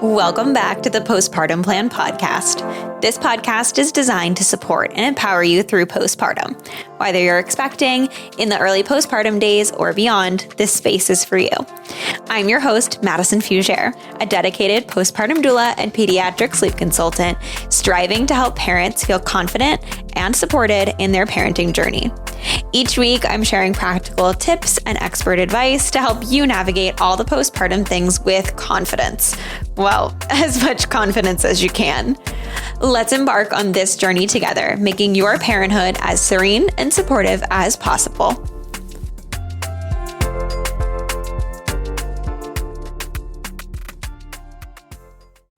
Welcome back to the Postpartum Plan podcast. This podcast is designed to support and empower you through postpartum. Whether you're expecting, in the early postpartum days, or beyond, this space is for you. I'm your host, Madison Fugere, a dedicated postpartum doula and pediatric sleep consultant, striving to help parents feel confident and supported in their parenting journey. Each week, I'm sharing practical tips and expert advice to help you navigate all the postpartum things with confidence. Well, as much confidence as you can. Let's embark on this journey together, making your parenthood as serene and supportive as possible.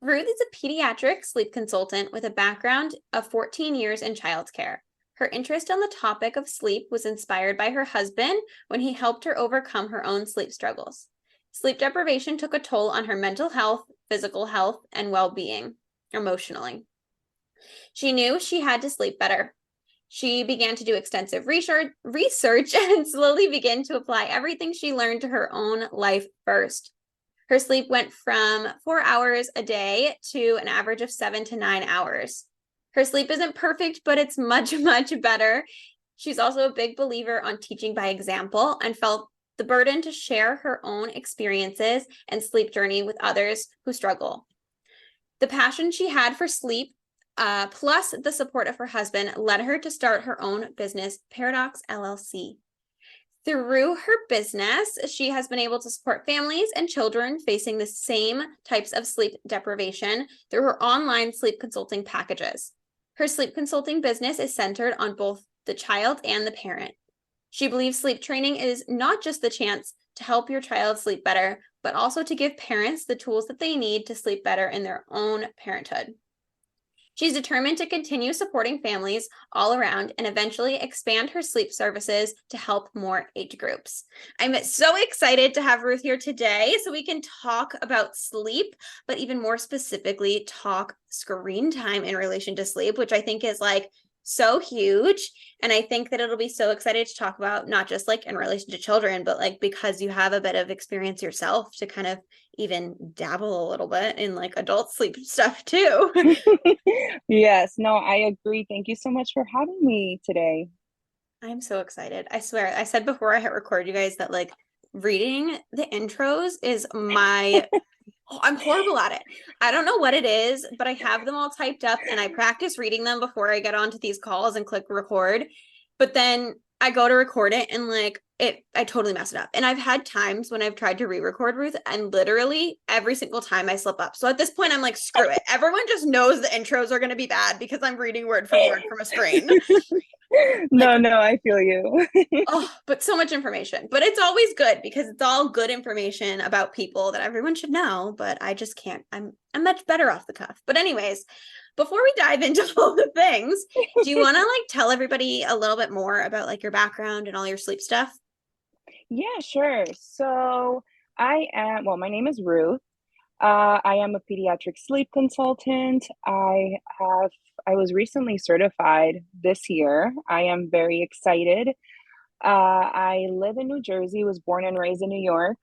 Ruth is a pediatric sleep consultant with a background of 14 years in childcare. Her interest on the topic of sleep was inspired by her husband when he helped her overcome her own sleep struggles. Sleep deprivation took a toll on her mental health, physical health, and well-being, emotionally. She knew she had to sleep better. She began to do extensive research and slowly began to apply everything she learned to her own life first. Her sleep went from 4 hours a day to an average of 7 to 9 hours. Her sleep isn't perfect, but it's much, much better. She's also a big believer on teaching by example and felt the burden to share her own experiences and sleep journey with others who struggle. The passion she had for sleep, plus the support of her husband, led her to start her own business, Paradox LLC. Through her business, she has been able to support families and children facing the same types of sleep deprivation through her online sleep consulting packages. Her sleep consulting business is centered on both the child and the parent. She believes sleep training is not just the chance to help your child sleep better, but also to give parents the tools that they need to sleep better in their own parenthood. She's determined to continue supporting families all around and eventually expand her sleep services to help more age groups. I'm so excited to have Ruth here today so we can talk about sleep, but even more specifically, talk screen time in relation to sleep, which I think is so huge. And I think that it'll be so excited to talk about, not just in relation to children, but because you have a bit of experience yourself to kind of even dabble a little bit in adult sleep stuff too. Yes, no, I agree. Thank you so much for having me today. I'm so excited. I swear, I said before I hit record, you guys, that reading the intros is I'm horrible at it. I don't know what it is, but I have them all typed up and I practice reading them before I get onto these calls and click record. But then I go to record it and I totally mess it up. And I've had times when I've tried to re-record Ruth and literally every single time I slip up. So at this point, I'm screw it. Everyone just knows the intros are going to be bad because I'm reading word for word from a screen. No, I feel you. But so much information. But it's always good because it's all good information about people that everyone should know, but I just can't. I'm much better off the cuff. But anyways, before we dive into all the things, do you want to tell everybody a little bit more about your background and all your sleep stuff? Yeah, sure. So my name is Ruth. I am a pediatric sleep consultant. I was recently certified this year. I am very excited. I live in New Jersey, was born and raised in New York.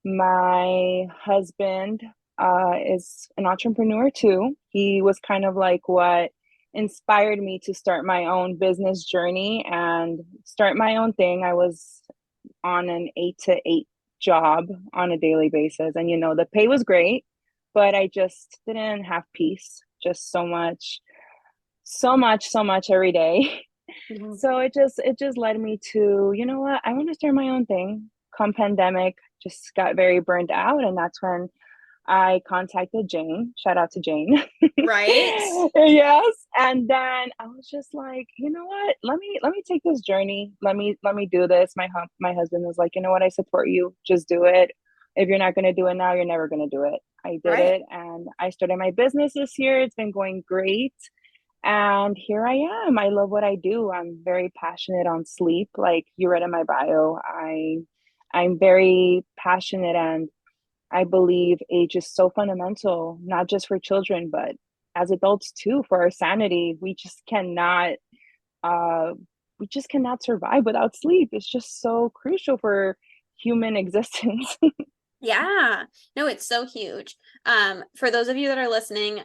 My husband is an entrepreneur too. He was kind of what inspired me to start my own business journey and start my own thing. I was on an 8 to 8 job on a daily basis. And, the pay was great, but I just didn't have peace, just so much every day. Mm-hmm. So it just led me to, you know what, I want to start my own thing. Come pandemic, just got very burnt out. And that's when I contacted Jane. Shout out to Jane. Right. Yes. And then I was just you know what? Let me take this journey. Let me do this. My husband was like, you know what? I support you. Just do it. If you're not going to do it now, you're never going to do it. I did it. And I started my business this year. It's been going great. And here I am. I love what I do. I'm very passionate on sleep. Like you read in my bio, I'm very passionate, and I believe age is so fundamental, not just for children, but as adults too, for our sanity. We just cannot survive without sleep. It's just so crucial for human existence. Yeah, no, it's so huge. For those of you that are listening,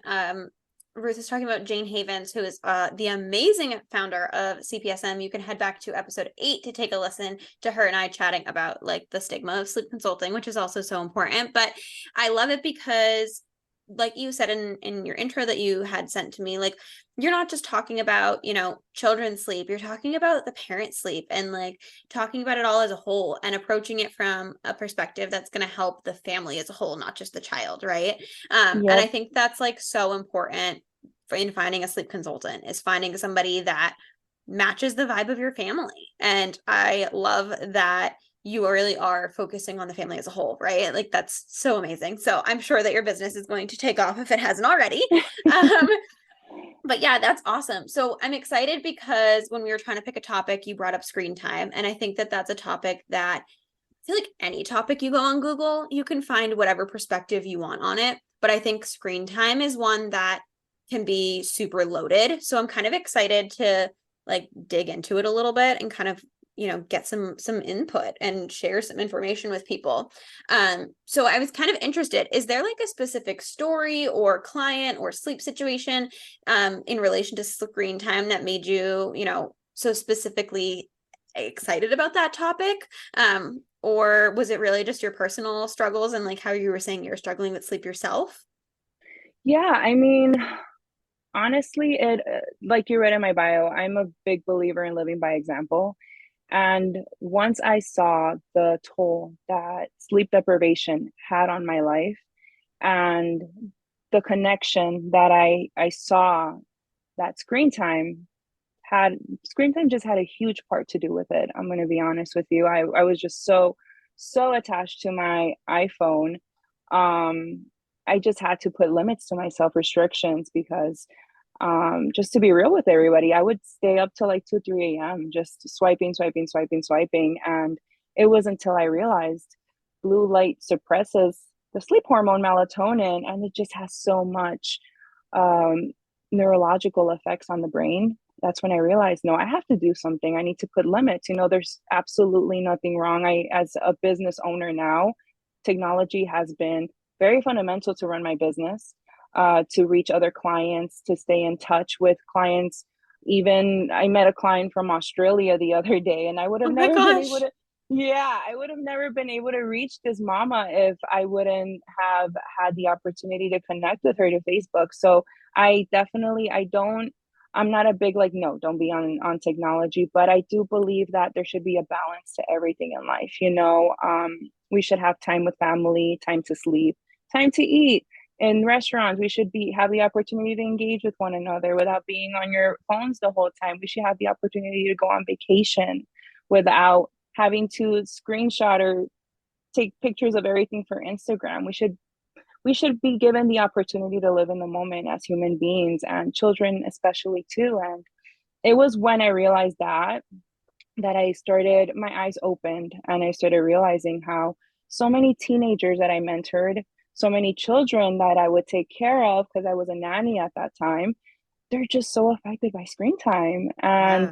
Ruth is talking about Jane Havens, who is the amazing founder of CPSM. You can head back to episode 8 to take a listen to her and I chatting about like the stigma of sleep consulting, which is also so important. But I love it because, like you said in your intro that you had sent to me, like you're not just talking about, children's sleep, you're talking about the parent sleep and like talking about it all as a whole and approaching it from a perspective that's going to help the family as a whole, not just the child, right? And I Yep. think that's like so important in finding a sleep consultant, is finding somebody that matches the vibe of your family. And I love that you really are focusing on the family as a whole, right? Like that's so amazing. So I'm sure that your business is going to take off if it hasn't already. Um, but yeah, that's awesome. So I'm excited because when we were trying to pick a topic, you brought up screen time. And I think that that's a topic that I feel like any topic you go on Google, you can find whatever perspective you want on it. But I think screen time is one that can be super loaded. So I'm kind of excited to like dig into it a little bit and kind of, get some input and share some information with people. So I was kind of interested, is there like a specific story or client or sleep situation in relation to screen time that made you, so specifically excited about that topic? Or was it really just your personal struggles and like how you were saying you're struggling with sleep yourself? Yeah, I mean, honestly, it like you read in my bio, I'm a big believer in living by example. And once I saw the toll that sleep deprivation had on my life and the connection that I saw that screen time just had a huge part to do with it. I'm going to be honest with you. I was just so attached to my iPhone. Um, I just had to put limits to myself, restrictions, because just to be real with everybody, I would stay up till like 2, 3 a.m. just swiping, swiping, swiping, swiping. And it was until I realized blue light suppresses the sleep hormone melatonin, and it just has so much um, neurological effects on the brain. That's when I realized, no, I have to do something. I need to put limits. There's absolutely nothing wrong. As a business owner now, technology has been very fundamental to run my business, to reach other clients, to stay in touch with clients. Even I met a client from Australia the other day, and I would Oh have my never been able gosh. to. Yeah, I would have never been able to reach this mama if I wouldn't have had the opportunity to connect with her to Facebook. So I don't, I'm not a big like, no, don't be on technology, but I do believe that there should be a balance to everything in life. We should have time with family, time to sleep, time to eat. In restaurants, we should be have the opportunity to engage with one another without being on your phones the whole time. We should have the opportunity to go on vacation without having to screenshot or take pictures of everything for Instagram. We should be given the opportunity to live in the moment as human beings, and children especially too. And it was when I realized that I started, my eyes opened, and I started realizing how so many teenagers that I mentored, so many children that I would take care of because I was a nanny at that time, they're just so affected by screen time. And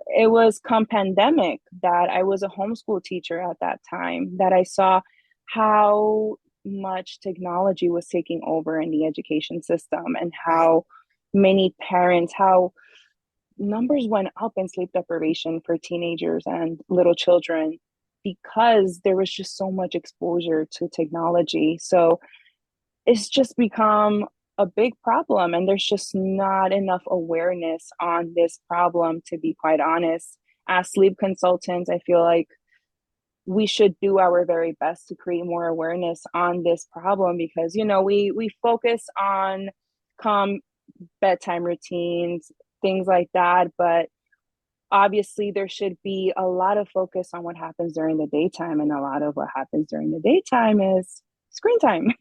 Yeah. it was come pandemic that I was a homeschool teacher at that time, that I saw how much technology was taking over in the education system, and Right. how many parents, how numbers went up in sleep deprivation for teenagers and little children, because there was just so much exposure to technology. So it's just become a big problem, and there's just not enough awareness on this problem, to be quite honest. As sleep consultants, I feel like we should do our very best to create more awareness on this problem, because we focus on calm bedtime routines, things like that, but obviously there should be a lot of focus on what happens during the daytime, and a lot of what happens during the daytime is screen time.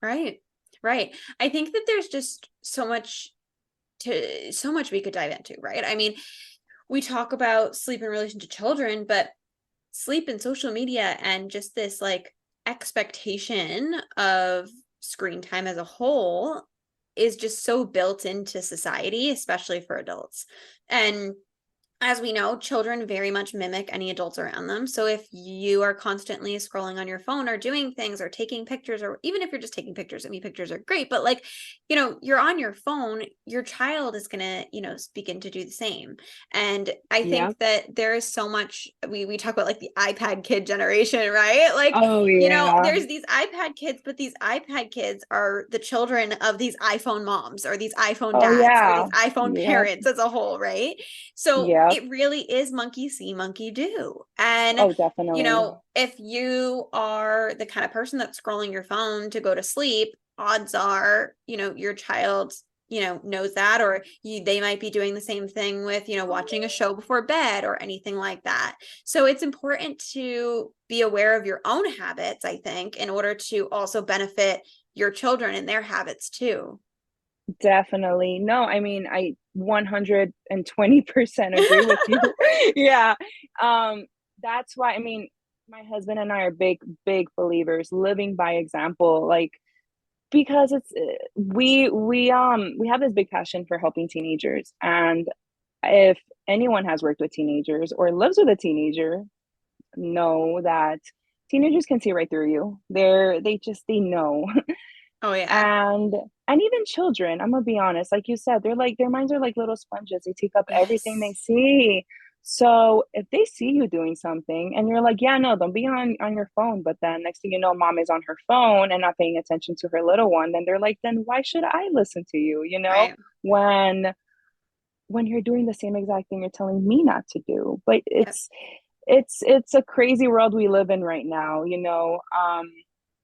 Right. Right. I think that there's just so much we could dive into, right? I mean, we talk about sleep in relation to children, but sleep and social media and just this like expectation of screen time as a whole is just so built into society, especially for adults. And as we know, children very much mimic any adults around them. So if you are constantly scrolling on your phone or doing things or taking pictures, or even if you're just taking pictures, I mean, pictures are great, but like, you're on your phone, your child is going to, begin to do the same. And I Yep. think that there is so much, we talk about like the iPad kid generation, right? Like, Oh yeah. there's these iPad kids, but these iPad kids are the children of these iPhone moms or these iPhone Oh dads or these yeah. iPhone Yep. parents as a whole, right? So Yep. it really is monkey see, monkey do. And, Oh, definitely. if you are the kind of person that's scrolling your phone to go to sleep, odds are, your child, knows that, or they might be doing the same thing with, watching a show before bed or anything like that. So it's important to be aware of your own habits, I think, in order to also benefit your children and their habits too. Definitely. No, I mean, I 120% agree with you. Yeah. Um, that's why, I mean, my husband and I are big believers, living by example, like because it's we have this big passion for helping teenagers. And if anyone has worked with teenagers or lives with a teenager, know that teenagers can see right through you. They know. Oh yeah. And even children, I'm gonna be honest, like you said, they're like their minds are like little sponges. They take up everything they Yes. see. So if they see you doing something and you're like, yeah, no, don't be on your phone, but then next thing you know, mom is on her phone and not paying attention to her little one, then they're like, then why should I listen to you? Right. When you're doing the same exact thing you're telling me not to do. But Yep. it's a crazy world we live in right now.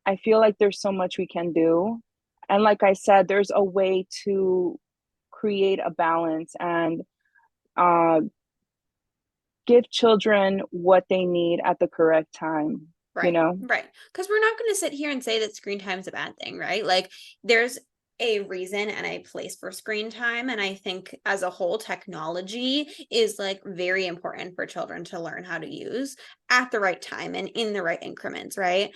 I feel like there's so much we can do. And like I said, there's a way to create a balance and uh, give children what they need at the correct time, you Right, know? right. Because we're not going to sit here and say that screen time is a bad thing, right? Like, there's a reason and a place for screen time. And I think as a whole, technology is like very important for children to learn how to use at the right time and in the right increments, right?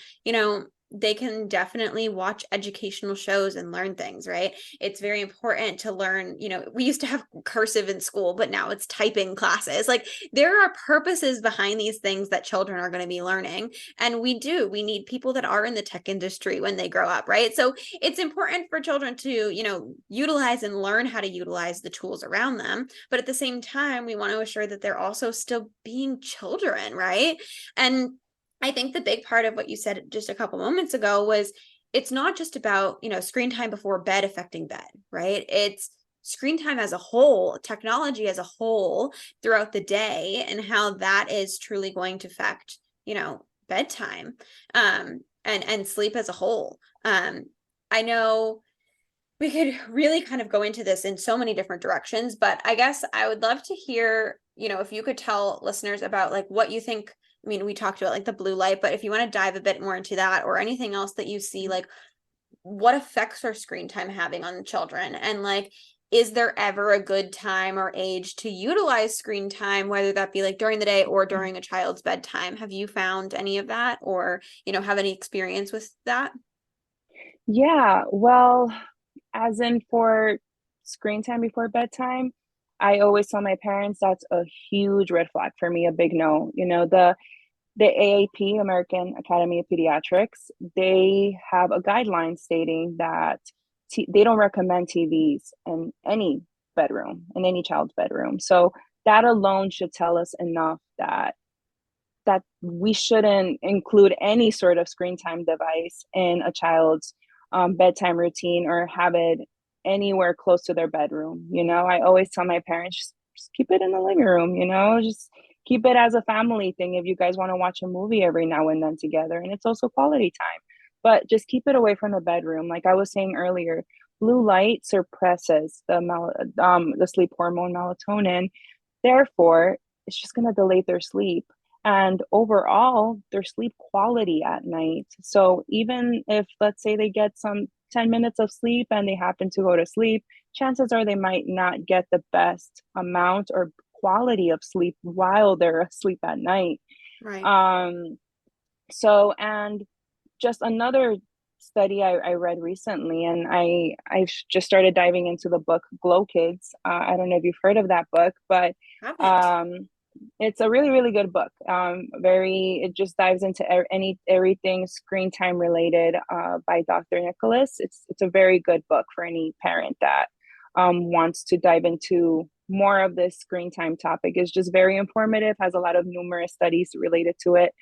They can definitely watch educational shows and learn things, right? It's very important to learn, we used to have cursive in school, but now it's typing classes. Like, there are purposes behind these things that children are going to be learning. And we need people that are in the tech industry when they grow up, right? So it's important for children to, utilize and learn how to utilize the tools around them. But at the same time, we want to assure that they're also still being children, right? And I think the big part of what you said just a couple moments ago was it's not just about, screen time before bed affecting bed, right? It's screen time as a whole, technology as a whole throughout the day, and how that is truly going to affect, bedtime, and sleep as a whole. I know we could really kind of go into this in so many different directions, but I guess I would love to hear, if you could tell listeners about like what you think. I mean, we talked about like the blue light, but if you want to dive a bit more into that or anything else that you see, like what effects are screen time having on children? And like, is there ever a good time or age to utilize screen time, whether that be like during the day or during a child's bedtime? Have you found any of that, or, have any experience with that? Yeah, well, as in for screen time before bedtime, I always tell my parents that's a huge red flag for me, a big no. The AAP, American Academy of Pediatrics, they have a guideline stating that they don't recommend TVs in any bedroom, in any child's bedroom. So that alone should tell us enough that we shouldn't include any sort of screen time device in a child's bedtime routine or have it anywhere close to their bedroom. I always tell my parents just keep it in the living room. Just keep it as a family thing if you guys want to watch a movie every now and then together, and it's also quality time. But just keep it away from the bedroom. Like I was saying earlier, blue light suppresses the sleep hormone melatonin. Therefore, it's just going to delay their sleep and overall their sleep quality at night. So even if, let's say, they get some 10 minutes of sleep and they happen to go to sleep, chances are they might not get the best amount or quality of sleep while they're asleep at night. Right. Um, and just another study I read recently, and I've just started diving into the book Glow Kids. I don't know if you've heard of that book, but Haven't. um, it's a really really good book. Very it just dives into everything screen time related by Dr. Nicholas. It's a very good book for any parent that wants to dive into more of this screen time topic. It's just very informative, has a lot of numerous studies related to it.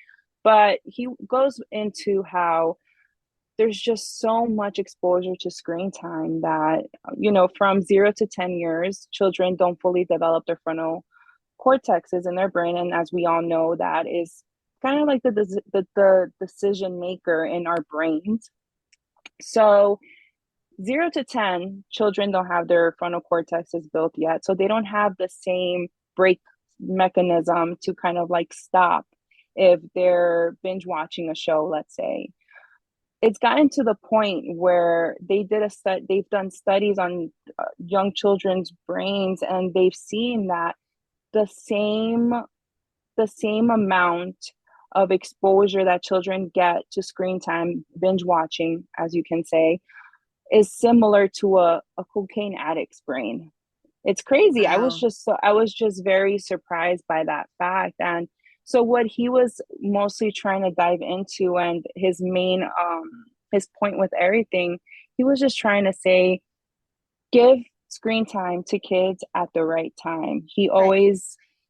But he goes into how there's just so much exposure to screen time that, from 0 to 10 years, children don't fully develop their frontal cortexes in their brain. And as we all know, that is kind of like the decision maker in our brains. So 0 to 10, children don't have their frontal cortexes built yet. So they don't have the same break mechanism to kind of like stop if they're binge watching a show, let's say. It's gotten to the point where they've done studies on young children's brains, and they've seen that the same the same amount of exposure that children get to screen time, binge watching, as you can say, is similar to a cocaine addict's brain. It's crazy. Wow. I was just very surprised by that fact. And so what he was mostly trying to dive into, and his point with everything, he was just trying to say, give screen time to kids at the right time. Right.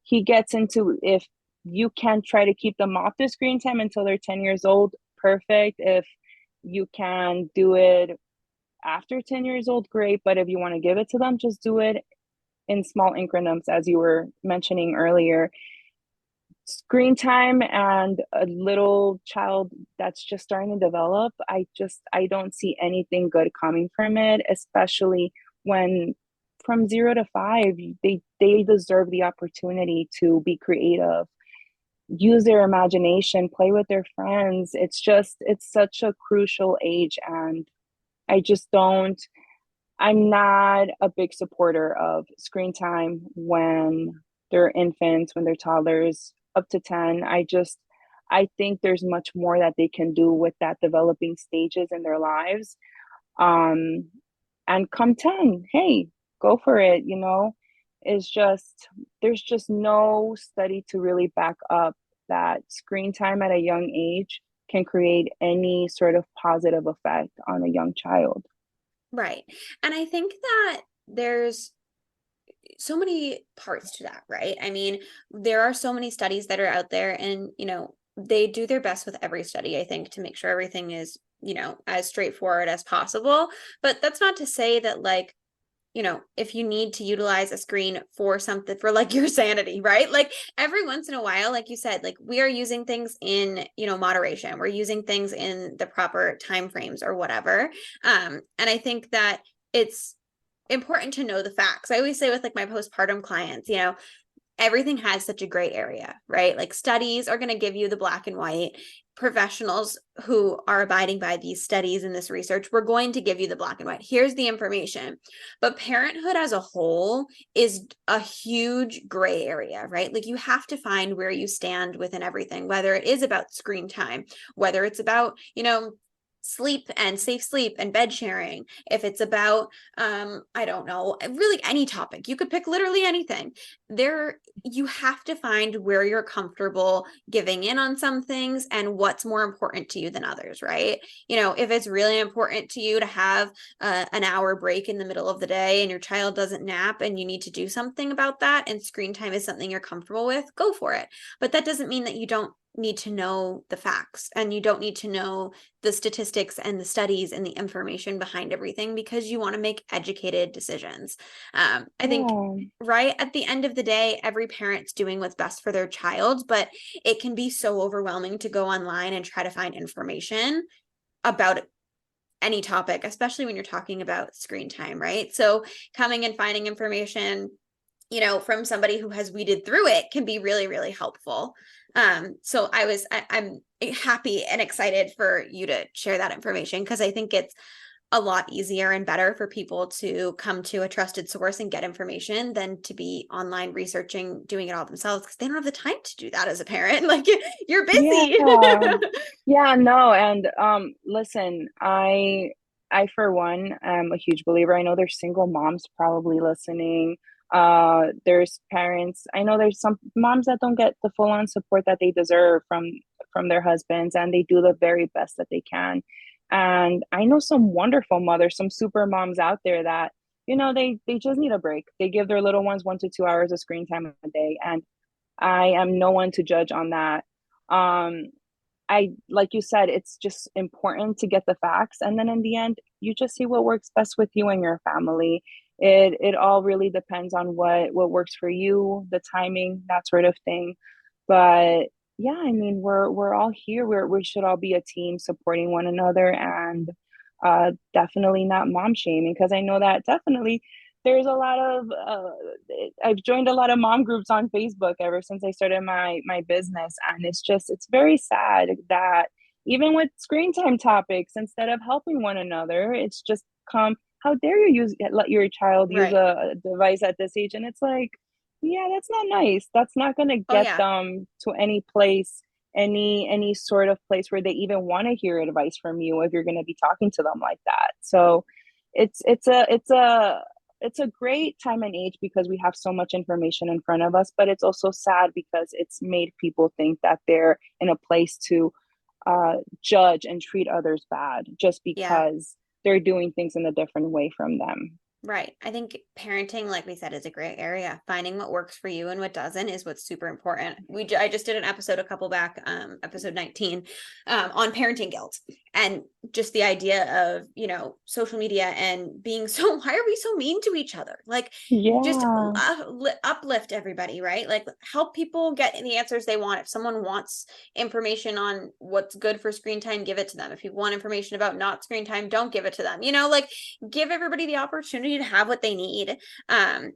He gets into, if you can try to keep them off the screen time until they're 10 years old, perfect. If you can do it after 10 years old, great. But if you want to give it to them, just do it in small increments, as you were mentioning earlier. Screen time and a little child that's just starting to develop, I don't see anything good coming from it, especially when from 0 to 5, they deserve the opportunity to be creative, use their imagination, play with their friends. It's such a crucial age. And I just don't I'm not a big supporter of screen time when they're infants, when they're toddlers, up to 10. I think there's much more that they can do with that developing stages in their lives. Um, and come 10, hey, go for it, It's just, there's just no study to really back up that screen time at a young age can create any sort of positive effect on a young child. Right. And I think that there's so many parts to that, right? I mean, there are so many studies that are out there, and, they do their best with every study, I think, to make sure everything is, as straightforward as possible. But that's not to say that, like, if you need to utilize a screen for something for like your sanity, right? Like every once in a while, like you said, like we are using things in, moderation. We're using things in the proper time frames or whatever. And I think that it's important to know the facts. I always say with like my postpartum clients, everything has such a gray area, right? Like studies are going to give you the black and white. Professionals who are abiding by these studies and this research, we're going to give you the black and white. Here's the information. But parenthood as a whole is a huge gray area, right? Like you have to find where you stand within everything, whether it is about screen time, whether it's about, sleep and safe sleep and bed sharing, if it's about I don't know, really any topic, you could pick literally anything. There, you have to find where you're comfortable giving in on some things and what's more important to you than others, right? If it's really important to you to have an hour break in the middle of the day and your child doesn't nap and you need to do something about that, and screen time is something you're comfortable with, go for it. But that doesn't mean that you don't need to know the facts, and you don't need to know the statistics and the studies and the information behind everything, because you want to make educated decisions. I think, Yeah. right at the end of the day, every parent's doing what's best for their child, but it can be so overwhelming to go online and try to find information about any topic, especially when you're talking about screen time, right? So coming and finding information, from somebody who has weeded through it can be really, really helpful. So I'm happy and excited for you to share that information, because I think it's a lot easier and better for people to come to a trusted source and get information than to be online researching, doing it all themselves because they don't have the time to do that as a parent. Like you're busy. Yeah. Yeah, no, and listen, I for one am a huge believer. I know there's single moms probably listening. There's parents. I know there's some moms that don't get the full on support that they deserve from their husbands, and they do the very best that they can. And I know some wonderful mothers, some super moms out there that, they just need a break. They give their little ones 1 to 2 hours of screen time a day, and I am no one to judge on that. Um, I like you said, it's just important to get the facts, and then in the end, you just see what works best with you and your family. It all really depends on what works for you, the timing, that sort of thing. But yeah, I mean, we're all here. We should all be a team supporting one another, and definitely not mom shaming, because I know that definitely there's a lot of I've joined a lot of mom groups on Facebook ever since I started my business, and it's very sad that even with screen time topics, instead of helping one another, it's just come, how dare you let your child use Right. a device at this age? And it's like, yeah, that's not nice. That's not going to Oh get yeah. them to any place, any sort of place where they even want to hear advice from you if you're going to be talking to them like that. So it's a great time and age because we have so much information in front of us, but it's also sad because it's made people think that they're in a place to judge and treat others bad just Yeah. because they're doing things in a different way from them. Right. I think parenting, like we said, is a great area. Finding what works for you and what doesn't is what's super important. I just did an episode a couple back, episode 19, on parenting guilt and just the idea of, social media and being so, why are we so mean to each other? Like just Yeah, uplift everybody, right? Like help people get the answers they want. If someone wants information on what's good for screen time, give it to them. If you want information about not screen time, don't give it to them. Like give everybody the opportunity to have what they need. And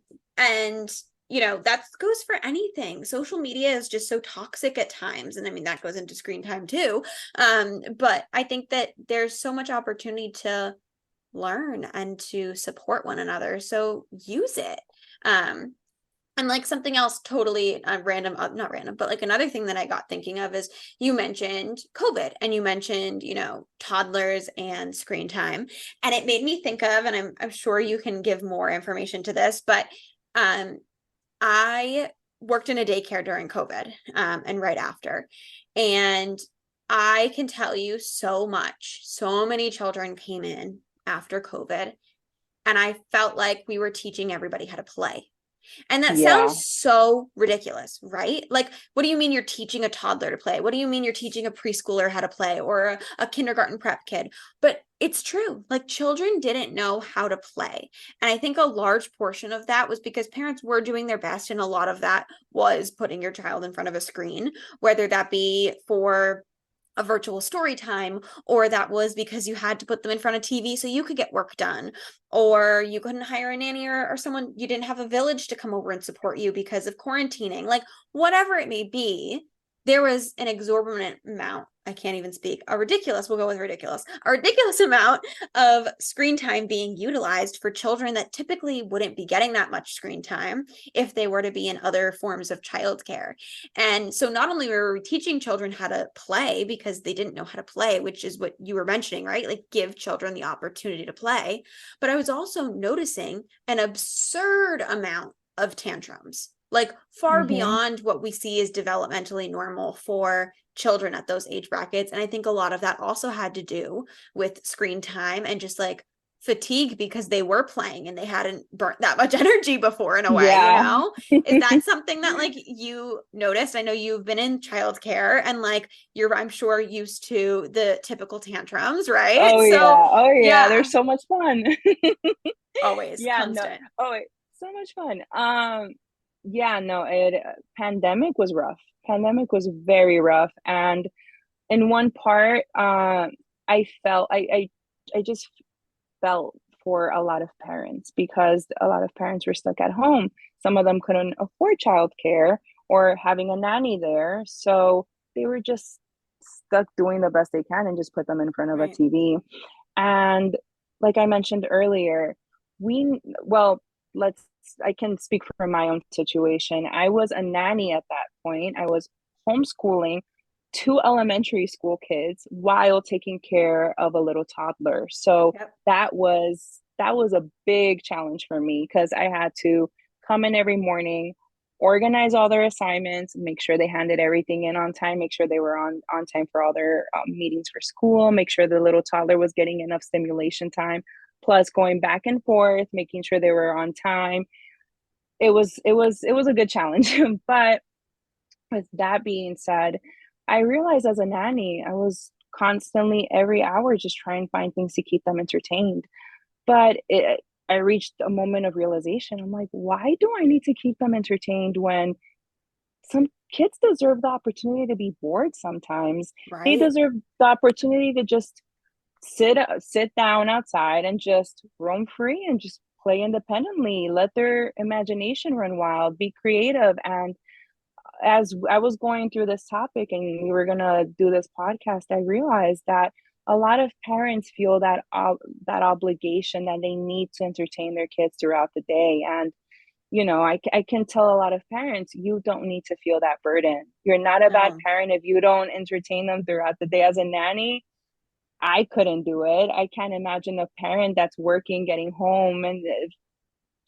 that goes for anything. Social media is just so toxic at times, and I mean that goes into screen time too. But I think that there's so much opportunity to learn and to support one another, so use it. And like something else totally random, not random, but like another thing that I got thinking of is you mentioned COVID and you mentioned, toddlers and screen time. And it made me think of, and I'm sure you can give more information to this, but um, I worked in a daycare during COVID and right after. And I can tell you so much. So many children came in after COVID, and I felt like we were teaching everybody how to play. And that sounds yeah, so ridiculous, right? Like, what do you mean you're teaching a toddler to play? What do you mean you're teaching a preschooler how to play or a kindergarten prep kid? But it's true. Like, children didn't know how to play. And I think a large portion of that was because parents were doing their best. And a lot of that was putting your child in front of a screen, whether that be for a virtual story time, or that was because you had to put them in front of TV so you could get work done, or you couldn't hire a nanny or someone, you didn't have a village to come over and support you because of quarantining, like whatever it may be. There was an exorbitant amount, I can't even speak, we'll go with ridiculous, a ridiculous amount of screen time being utilized for children that typically wouldn't be getting that much screen time if they were to be in other forms of childcare. And so not only were we teaching children how to play because they didn't know how to play, which is what you were mentioning, right? Like give children the opportunity to play, but I was also noticing an absurd amount of tantrums, like far hmm, beyond what we see as developmentally normal for children at those age brackets. And I think a lot of that also had to do with screen time and just like fatigue because they were playing and they hadn't burnt that much energy before in a way, yeah. Is that something that like you noticed? I know you've been in childcare and like you're, I'm sure, used to the typical tantrums, right? Oh So yeah, oh yeah, they're yeah, so much fun. always Yeah, no. constant. Oh, wait, so much fun. Yeah, no, it pandemic was rough. Pandemic was very rough. And in one part, I felt I just felt for a lot of parents because a lot of parents were stuck at home. Some of them couldn't afford childcare or having a nanny there. So they were just stuck doing the best they can and just put them in front of a Right. TV. And like I mentioned earlier, well, let's, I can speak from my own situation. I was a nanny at that point. I was homeschooling two elementary school kids while taking care of a little toddler. So Yep. that was a big challenge for me because I had to come in every morning, organize all their assignments, make sure they handed everything in on time, make sure they were on time for all their meetings for school, make sure the little toddler was getting enough stimulation time, plus going back and forth, making sure they were on time. It was a good challenge. But with that being said, I realized as a nanny, I was constantly every hour just trying to find things to keep them entertained. But I reached a moment of realization. I'm like, why do I need to keep them entertained when some kids deserve the opportunity to be bored sometimes? They Right. deserve the opportunity to just sit down outside and just roam free and just play independently, let their imagination run wild, be creative. And as I was going through this topic and we were gonna do this podcast, I realized that a lot of parents feel that obligation that they need to entertain their kids throughout the day. And I can tell a lot of parents, you don't need to feel that burden. You're not a bad No. parent if you don't entertain them throughout the day. As a nanny, I couldn't do it. I can't imagine a parent that's working, getting home, and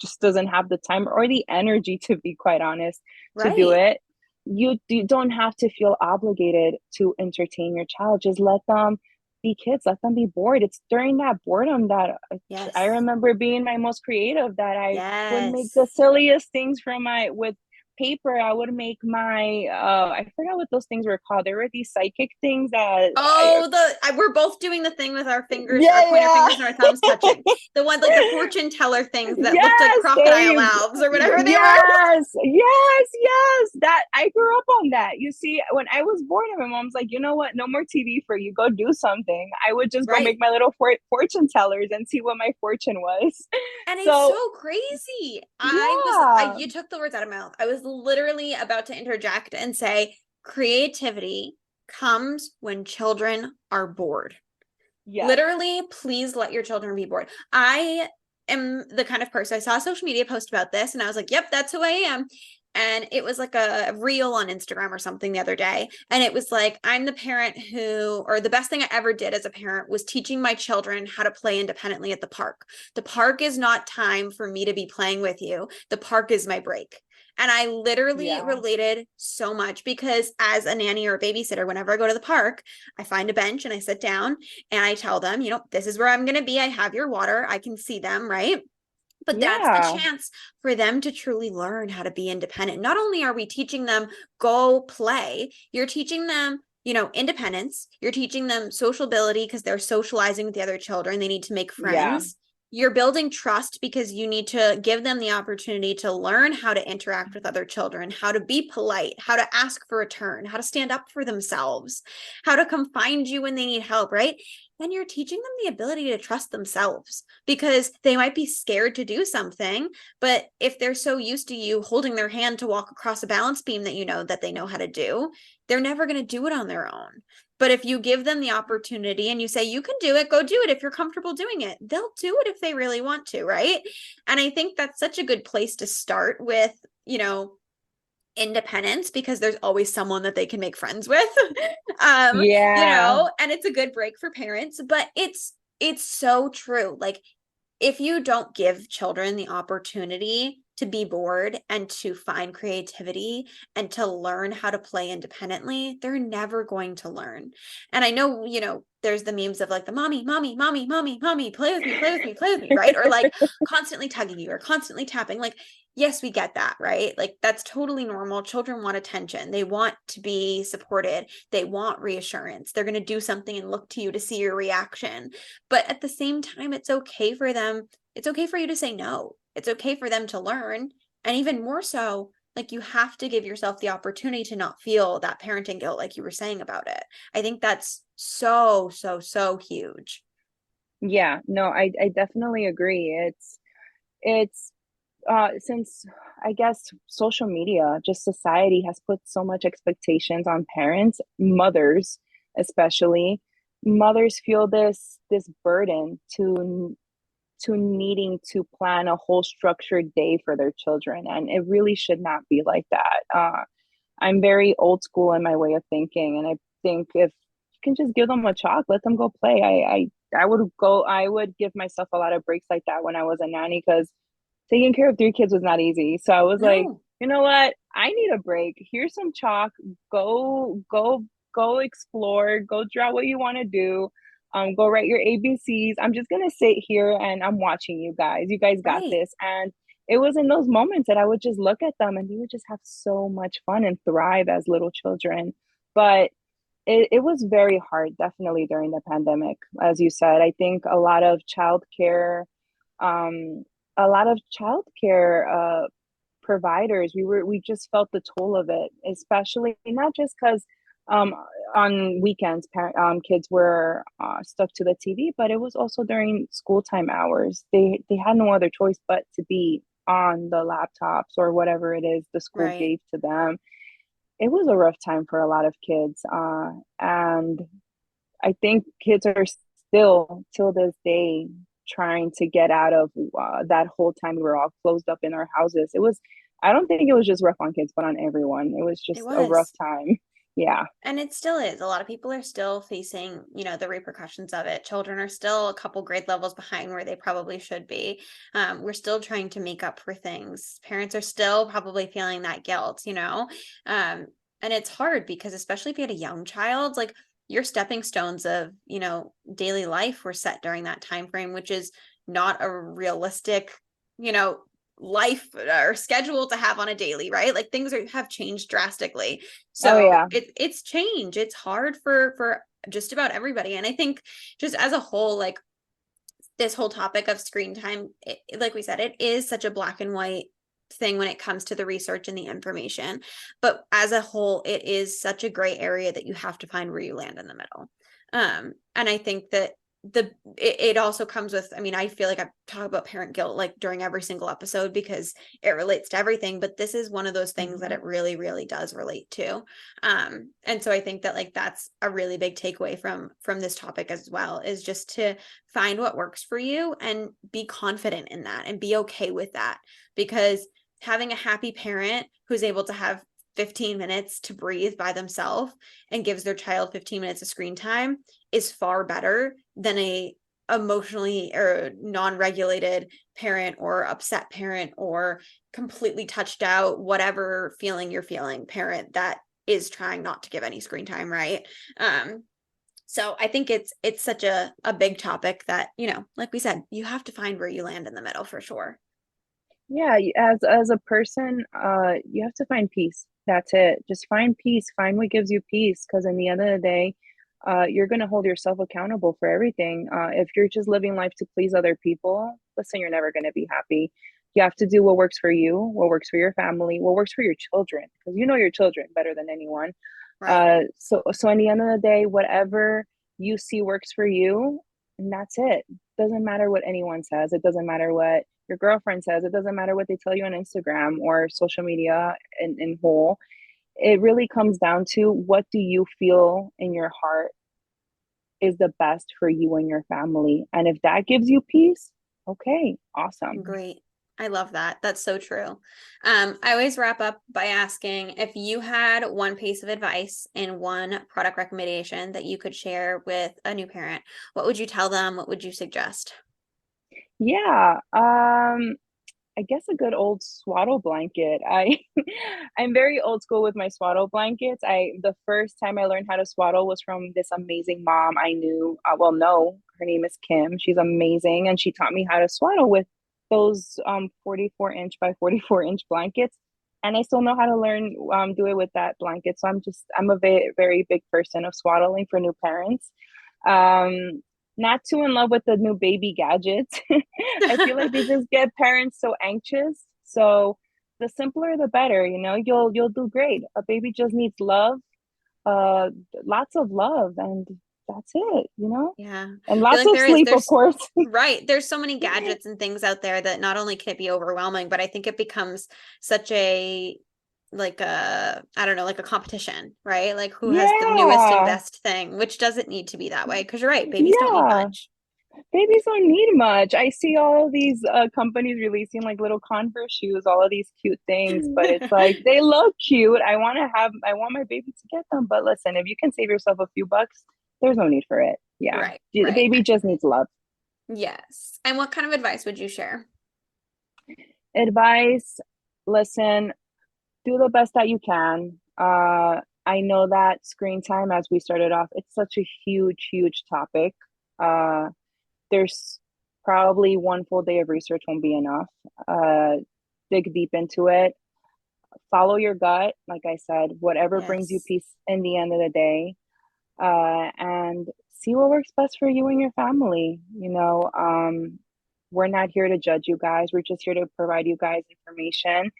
just doesn't have the time or the energy, to be quite honest, to do Right. it. You don't have to feel obligated to entertain your child. Just let them be kids, let them be bored. It's during that boredom that I Yes. remember being my most creative, that I would make the Yes. silliest things from my with paper. I would make my I forgot what those things were called. There were these psychic things that Oh, we're both doing the thing with our fingers, our pointer yeah, fingers and our thumbs touching. The one like the fortune teller things that looked like yes, there crocodile you mouths or whatever they were. yes. That I grew up on that. You see, when I was born, my mom's like, you know what? No more TV for you. Go do something. I would just go make Right. my little fortune tellers and see what my fortune was. And it's So so crazy. yeah, You took the words out of my mouth. I was literally about to interject and say creativity comes when children are bored. yes, Literally, please let your children be bored. I am the kind of person, I saw a social media post about this and I was like, yep, that's who I am. And it was like a reel on Instagram or something the other day. And it was like, I'm the parent who, or the best thing I ever did as a parent was teaching my children how to play independently at the park. The park is not time for me to be playing with you. The park is my break. And I literally yeah, related so much because as a nanny or a babysitter, whenever I go to the park, I find a bench and I sit down and I tell them, this is where I'm going to be. I have your water. I can see them, right? But that's the yeah, chance for them to truly learn how to be independent. Not only are we teaching them go play, you're teaching them independence. You're teaching them sociability because they're socializing with the other children. They need to make yeah, friends. You're building trust because you need to give them the opportunity to learn how to interact with other children, how to be polite, how to ask for a turn, how to stand up for themselves, how to come find you when they need help, right? Then you're teaching them the ability to trust themselves because they might be scared to do something. But if they're so used to you holding their hand to walk across a balance beam that that they know how to do, they're never going to do it on their own. But if you give them the opportunity and you say, you can do it, go do it if you're comfortable doing it, they'll do it if they really want to, right? And I think that's such a good place to start with, independence because there's always someone that they can make friends with. yeah, And it's a good break for parents, but it's so true. Like if you don't give children the opportunity to be bored and to find creativity and to learn how to play independently, they're never going to learn. And I know, there's the memes of like the mommy, mommy, mommy, mommy, mommy, play with me, play with me, play with me, right? Or like constantly tugging you or constantly tapping. Like, yes, we get that, right? Like that's totally normal. Children want attention. They want to be supported. They want reassurance. They're going to do something and look to you to see your reaction. But at the same time, it's okay for them. It's okay for you to say no. It's okay for them to learn. And even more so, like you have to give yourself the opportunity to not feel that parenting guilt, like you were saying about it. I think that's so, so, so huge. yeah. No, I definitely agree. It's since I guess social media, just society has put so much expectations on parents, mothers especially, mothers feel this burden to needing to plan a whole structured day for their children, and it really should not be like that. I'm very old school in my way of thinking, and I think if you can just give them a chalk, let them go play. I would give myself a lot of breaks like that when I was a nanny, because taking care of three kids was not easy. So I was like, No, you know what? I need a break. Here's some chalk. Go explore. Go draw what you want to do. Go write your ABCs. I'm just gonna sit here and I'm watching you guys. You guys got right. this. And it was in those moments that I would just look at them and they would just have so much fun and thrive as little children. But it was very hard, definitely during the pandemic. As you said, I think um, a lot of childcare providers, we just felt the toll of it, especially not just because um, on weekends, kids were stuck to the TV, but it was also during school time hours. They had no other choice but to be on the laptops or whatever it is the school Right. gave to them. It was a rough time for a lot of kids, and I think kids are still till this day trying to get out of that whole time we were all closed up in our houses. I don't think it was just rough on kids, but on everyone. It was It just a rough was. time. Yeah. And it still is. A lot of people are still facing, the repercussions of it. Children are still a couple grade levels behind where they probably should be. We're still trying to make up for things. Parents are still probably feeling that guilt. And it's hard because especially if you had a young child, like your stepping stones of, daily life were set during that time frame, which is not a realistic, you know, life or schedule to have on a daily, right? Like have changed drastically. Oh So yeah. it's change. It's hard for just about everybody. And I think just as a whole, like this whole topic of screen time, like we said, it is such a black and white thing when it comes to the research and the information. But as a whole, it is such a gray area that you have to find where you land in the middle. And I think that it also comes with, I mean, I feel like I talk about parent guilt like during every single episode because it relates to everything, but this is one of those things that Mhm. it really, really does relate to. And so I think that like that's a really big takeaway from this topic as well, is just to find what works for you and be confident in that and be okay with that, because having a happy parent who's able to have 15 minutes to breathe by themselves and gives their child 15 minutes of screen time is far better than a emotionally or non-regulated parent or upset parent or completely touched out, whatever feeling you're feeling, parent that is trying not to give any screen time, right? So I think it's such a big topic that, like we said, you have to find where you land in the middle for sure. Yeah, as a person, you have to find peace. That's it. Just find peace. Find what gives you peace. Because in the end of the day, you're gonna hold yourself accountable for everything. If you're just living life to please other people, listen, you're never gonna be happy. You have to do what works for you, what works for your family, what works for your children, because you know your children better than anyone. Right. So in the end of the day, whatever you see works for you, and that's it. Doesn't matter what anyone says. It doesn't matter what your girlfriend says. It doesn't matter what they tell you on Instagram or social media in whole. It really comes down to what do you feel in your heart is the best for you and your family. And if that gives you peace, okay, awesome. Great. I love that. That's so true. I always wrap up by asking if you had one piece of advice and one product recommendation that you could share with a new parent, what would you tell them? What would you suggest? Yeah. I guess a good old swaddle blanket. I'm very old school with my swaddle blankets. The first time I learned how to swaddle was from this amazing mom I knew. Well, no, her name is Kim. She's amazing, and she taught me how to swaddle with those 44-inch by 44-inch blankets. And I still know how to learn do it with that blanket. So I'm a very very big person of swaddling for new parents. Um, Not too in love with the new baby gadgets. I feel like they just get parents so anxious. So the simpler the better, you'll do great. A baby just needs love, uh lots of love, and that's it. Yeah. And I feel lots like of sleep, of there's course. right. There's so many gadgets and things out there that not only can it be overwhelming, but I think it becomes such a like a, I don't know, like a competition, right? Like who has the newest and Yeah. best thing, which doesn't need to be that way. Because you're right, babies don't need Yeah. much. Babies don't need much. I see all of these companies releasing like little Converse shoes, all of these cute things, but it's like they look cute. I want my baby to get them. But listen, if you can save yourself a few bucks, there's no need for it. Yeah. Right, The right. baby just needs love. Yes. And what kind of advice would you share? Advice, listen, do the best that you can. I know that screen time, as we started off, it's such a huge, huge topic. Uh, there's probably one full day of research won't be enough. Dig deep into it. Follow your gut. Like I said, whatever brings you Yes. peace in the end of the day. And see what works best for you and your family. We're not here to judge you guys. We're just here to provide you guys information.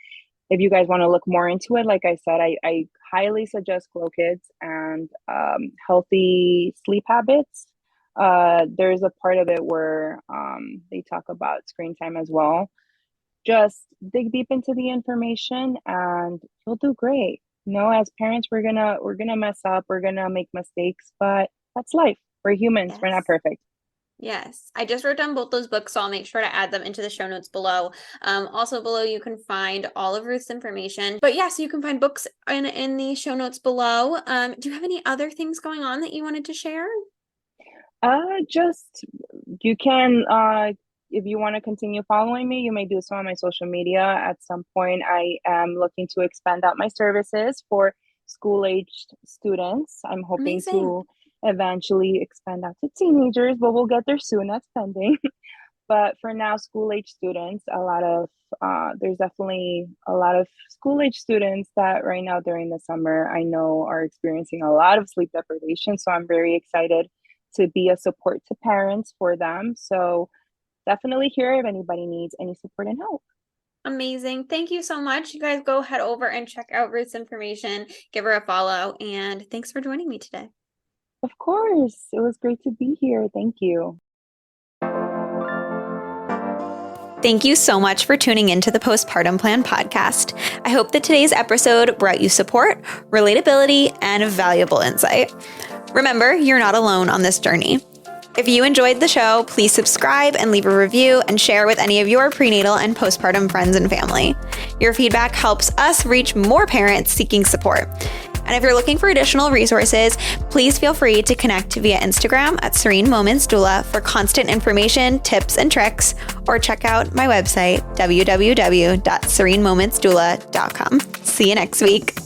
If you guys want to look more into it, like I said, I highly suggest Glow Kids and healthy sleep habits. There's a part of it where they talk about screen time as well. Just dig deep into the information and you'll do great. As parents, we're gonna mess up, we're gonna make mistakes, but that's life. We're humans, we're not Yes. perfect. Yes, I just wrote down both those books, so I'll make sure to add them into the show notes below. Also below you can find all of Ruth's information. But yeah, so you can find books in the show notes below. Do you have any other things going on that you wanted to share? Just you can if you want to continue following me, you may do so on my social media. At some point, I am looking to expand out my services for school-aged students. I'm hoping Amazing. to eventually expand out to teenagers, but we'll get there soon. That's pending. But for now, school-age students, there's definitely a lot of school-age students that right now during the summer I know are experiencing a lot of sleep deprivation. So I'm very excited to be a support to parents for them. So definitely here if anybody needs any support and help. Amazing. Thank you so much. You guys go head over and check out Ruth's information, give her a follow, and thanks for joining me today. Of course, it was great to be here. Thank you. Thank you so much for tuning into the Postpartum Plan podcast. I hope that today's episode brought you support, relatability, and valuable insight. Remember, you're not alone on this journey. If you enjoyed the show, please subscribe and leave a review and share with any of your prenatal and postpartum friends and family. Your feedback helps us reach more parents seeking support. And if you're looking for additional resources, please feel free to connect via Instagram at Serene Moments Doula for constant information, tips, and tricks, or check out my website, www.serenemomentsdoula.com. See you next week.